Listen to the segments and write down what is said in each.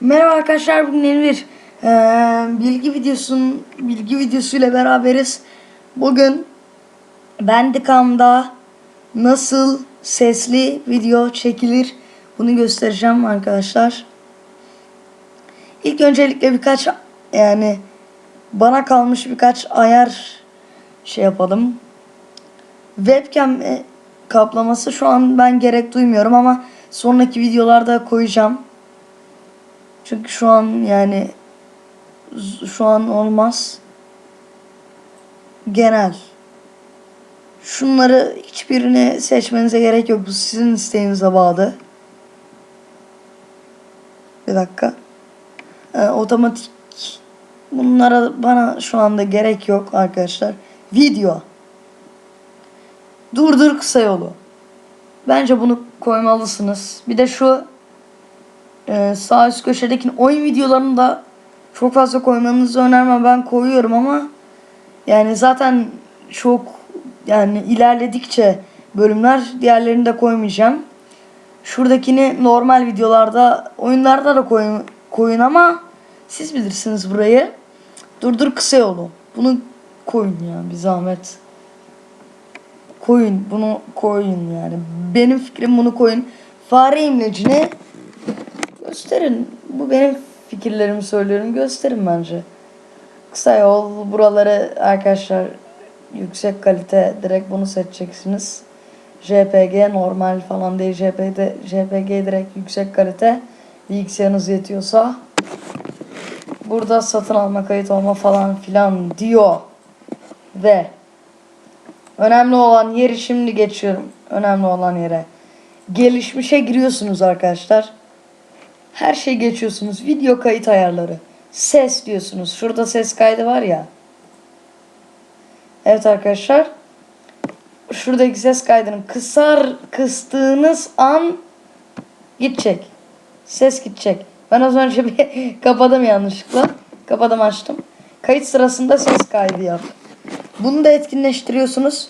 Merhaba arkadaşlar, bugün yeni bir bilgi videosuyla beraberiz. Bugün Bandicam'da nasıl sesli video çekilir bunu göstereceğim arkadaşlar. İlk öncelikle bana kalmış birkaç ayar yapalım. Webcam kaplaması şu an ben gerek duymuyorum ama sonraki videolarda koyacağım. Çünkü şu an olmaz. Genel. Şunları hiçbirini seçmenize gerek yok. Bu sizin isteğinize bağlı. Bir dakika. Otomatik. Bunlara bana şu anda gerek yok arkadaşlar. Video. Durdur kısa yolu. Bence bunu koymalısınız. Bir de şu sağ üst köşedeki oyun videolarını da çok fazla koymanızı önermem. Ben koyuyorum ama zaten çok ilerledikçe bölümler diğerlerini de koymayacağım. Şuradakini normal videolarda, oyunlarda da koyun ama siz bilirsiniz burayı. Durdur kısa yolu. Bunu koyun ya, bir zahmet. Bunu koyun yani. Benim fikrim, bunu koyun. Fare imlecini gösterin. Bu benim fikirlerimi söylüyorum. Gösterin bence. Kısa yol buraları arkadaşlar, yüksek kalite, direkt bunu seçeceksiniz. JPG normal falan değil, JPG direkt yüksek kalite, bilgisayarınız yetiyorsa. Burada satın alma, kayıt olma falan filan diyor. Ve önemli olan yeri şimdi geçiyorum. Önemli olan yere. Gelişmişe giriyorsunuz arkadaşlar. Her şey geçiyorsunuz. Video kayıt ayarları. Ses diyorsunuz. Şurada ses kaydı var ya. Evet arkadaşlar. Şuradaki ses kaydını kıstığınız an gidecek. Ses gidecek. Ben az önce bir kapadım yanlışlıkla. Kapadım, açtım. Kayıt sırasında ses kaydı yap. Bunu da etkinleştiriyorsunuz.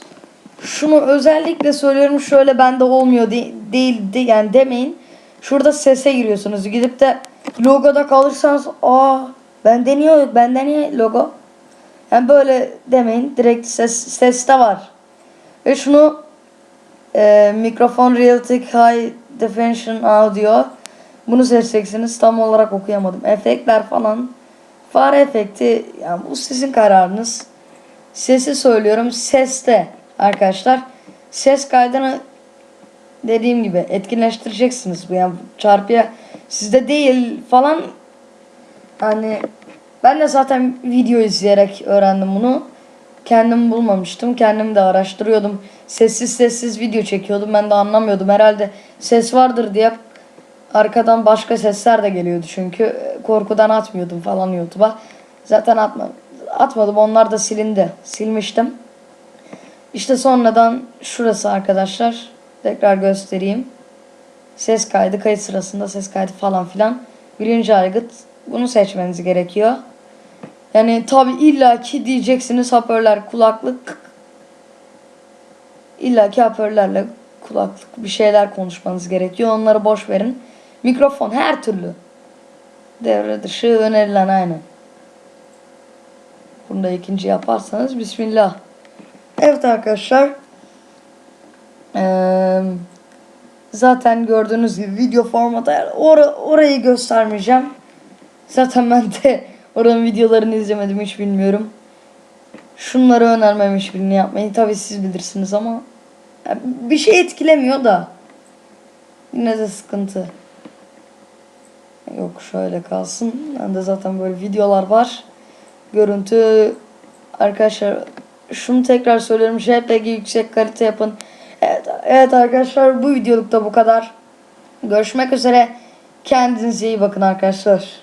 Şunu özellikle söylüyorum, şöyle bende olmuyor değildi yani demeyin. Şurada sese giriyorsunuz. Gidip de logoda kalırsanız bende niye logo? Yani böyle demeyin. Direkt seste var. Ve şunu mikrofon Realtek High Definition Audio. Bunu seçeceksiniz. Tam olarak okuyamadım. Efektler falan. Fare efekti. Yani bu sizin kararınız. Sesi söylüyorum. Seste arkadaşlar. Ses kaydını dediğim gibi etkinleştireceksiniz. Bu yani çarpıya sizde değil falan. Hani ben de zaten video izleyerek öğrendim bunu. Kendim bulmamıştım. Kendim de araştırıyordum. Sessiz video çekiyordum. Ben de anlamıyordum. Herhalde ses vardır diye arkadan başka sesler de geliyordu çünkü. Korkudan atmıyordum falan YouTube'a. Zaten atmadım. Onlar da silindi. Silmiştim. İşte sonradan şurası arkadaşlar. Tekrar göstereyim. Ses kaydı, kayıt sırasında ses kaydı falan filan. Birinci aygıt. Bunu seçmeniz gerekiyor. Yani tabi illaki diyeceksiniz hoparlör, kulaklık. İllaki hoparlörle kulaklık bir şeyler konuşmanız gerekiyor. Onları boş verin. Mikrofon her türlü. Devre dışı önerilen aynı. Bunu da ikinci yaparsanız bismillah. Evet arkadaşlar. Zaten gördüğünüz gibi video formatı orayı göstermeyeceğim. Zaten ben de oranın videolarını izlemedim, hiç bilmiyorum. Şunları önermem, hiçbirini yapmayı. Tabii siz bilirsiniz ama bir şey etkilemiyor da yine de sıkıntı. Yok, şöyle kalsın. Bende zaten böyle videolar var. Görüntü arkadaşlar, şunu tekrar söylüyorum. JPG yüksek kalite yapın. Evet arkadaşlar, bu videoluk da bu kadar. Görüşmek üzere. Kendinize iyi bakın arkadaşlar.